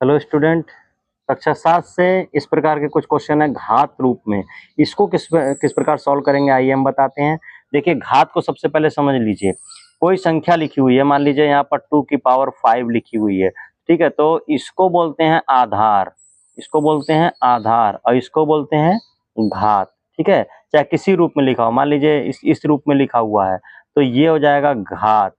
Hello student. कक्षा 7 से इस प्रकार के कुछ क्वेश्चन है घात रूप में। इसको किस किस प्रकार सॉल्व करेंगे आइए हम बताते हैं। देखिए घात को सबसे पहले समझ लीजिए। कोई संख्या लिखी हुई है, मान लीजिए यहाँ पर 2 की पावर 5 लिखी हुई है, ठीक है। तो इसको बोलते हैं आधार, इसको बोलते हैं आधार और इसको बोलते हैं घात, ठीक है। चाहे किसी रूप में लिखा हो, मान लीजिए इस रूप में लिखा हुआ है तो ये हो जाएगा घात,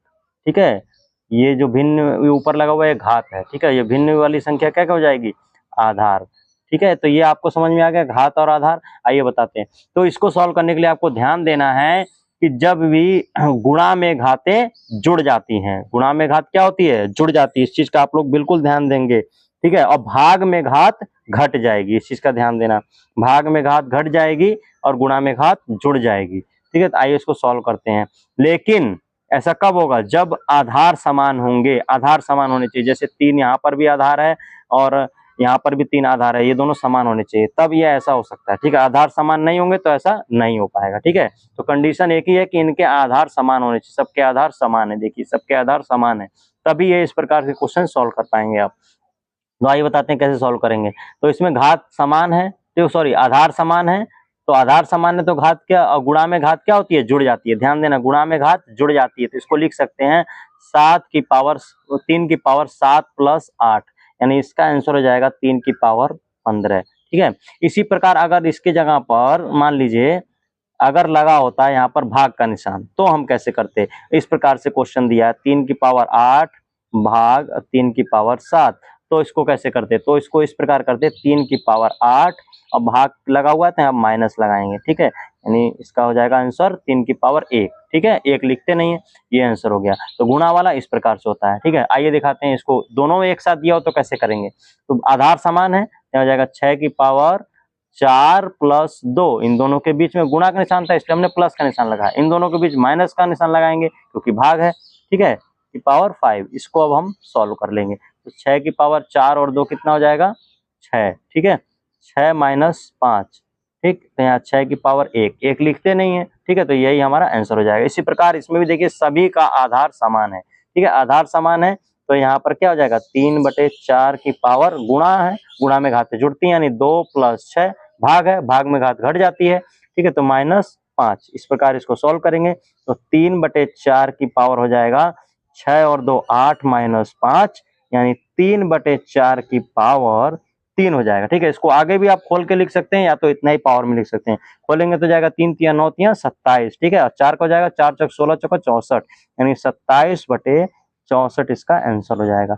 ठीक है। ये जो भिन्न ऊपर लगा हुआ है घात है, ठीक है। ये भिन्न वाली संख्या क्या हो जाएगी, आधार, ठीक है। तो ये आपको समझ में आ गया घात और आधार। आइए बताते हैं। तो इसको सॉल्व करने के लिए आपको ध्यान देना है कि जब भी गुणा में घातें जुड़ जाती हैं, गुणा में घात क्या होती है, जुड़ जाती है। इस चीज का आप लोग बिल्कुल ध्यान देंगे, ठीक है। और भाग में घात घट जाएगी, इस चीज का ध्यान देना। भाग में घात घट जाएगी और गुणा में घात जुड़ जाएगी, ठीक है। तो आइए इसको सॉल्व करते हैं। लेकिन ऐसा कब होगा, जब आधार समान होंगे। आधार समान होने चाहिए, जैसे 3 यहाँ पर भी आधार है और यहाँ पर भी 3 आधार है, ये दोनों समान होने चाहिए, तब ये ऐसा हो सकता है, ठीक है। आधार समान नहीं होंगे तो ऐसा नहीं हो पाएगा, ठीक है। तो कंडीशन एक ही है कि इनके आधार समान होने चाहिए, सबके आधार समान है। देखिए सबके आधार समान है, तभी ये इस प्रकार के क्वेश्चन सॉल्व कर पाएंगे आप। तो आइए बताते हैं कैसे सॉल्व करेंगे। तो इसमें घात समान है, तो सॉरी आधार समान है, तो आधार समान है तो घात क्या, और गुणा में घात क्या होती है, जुड़ जाती है। ध्यान देना, गुणा में घात जुड़ जाती है। तो इसको लिख सकते हैं 7 की पावर 3 की पावर 7 प्लस 8, यानी इसका आंसर हो जाएगा 3 की पावर 15, ठीक है। इसी प्रकार अगर इसके जगह पर मान लीजिए अगर लगा होता है यहाँ पर भाग का निशान, तो हम कैसे करते। इस प्रकार से क्वेश्चन दिया है 3 की पावर 8 भाग 3 की पावर 7, तो इसको कैसे करते, तो इसको इस प्रकार करते 3 की पावर 8 और भाग लगा हुआ है तो यहाँ माइनस लगाएंगे, ठीक है। यानी इसका हो जाएगा आंसर 3 की पावर 1, ठीक है। 1 लिखते नहीं है, ये आंसर हो गया। तो गुणा वाला इस प्रकार से होता है, ठीक है। आइए दिखाते हैं इसको, दोनों एक साथ दिया हो तो कैसे करेंगे। तो आधार समान है, हो जाएगा 6 की पावर 4 प्लस 2, इन दोनों के बीच में गुणा का निशान था इसलिए हमने प्लस का निशान लगाया। इन दोनों के बीच माइनस का निशान लगाएंगे क्योंकि भाग है, ठीक है। की पावर 5, इसको अब हम सॉल्व कर लेंगे। तो 6 की पावर 4 और 2 कितना हो जाएगा, 6, ठीक है। 6 माइनस 5, ठीक। तो यहाँ 6 की पावर 1, 1 लिखते नहीं है, ठीक है। तो यही हमारा आंसर हो जाएगा। इसी प्रकार इसमें भी देखिए सभी का आधार समान है, ठीक है। आधार समान है तो यहाँ पर क्या हो जाएगा, 3/4 की पावर गुणा है, गुणा में घातें जुड़ती हैं यानी 2 प्लस 6, भाग है, भाग में घात घट जाती है, ठीक है। तो -5, इस प्रकार इसको सॉल्व करेंगे तो 3/4 की पावर हो जाएगा 6 और 2 8 माइनस 5, यानी 3/4 की पावर 3 हो जाएगा, ठीक है। इसको आगे भी आप खोल के लिख सकते हैं या तो इतना ही पावर में लिख सकते हैं। खोलेंगे तो जाएगा 3 तिया 9 तिया 27, ठीक है। और 4 को जाएगा 4 चौक 16 चौका 64, यानी 27/64 इसका आंसर हो जाएगा।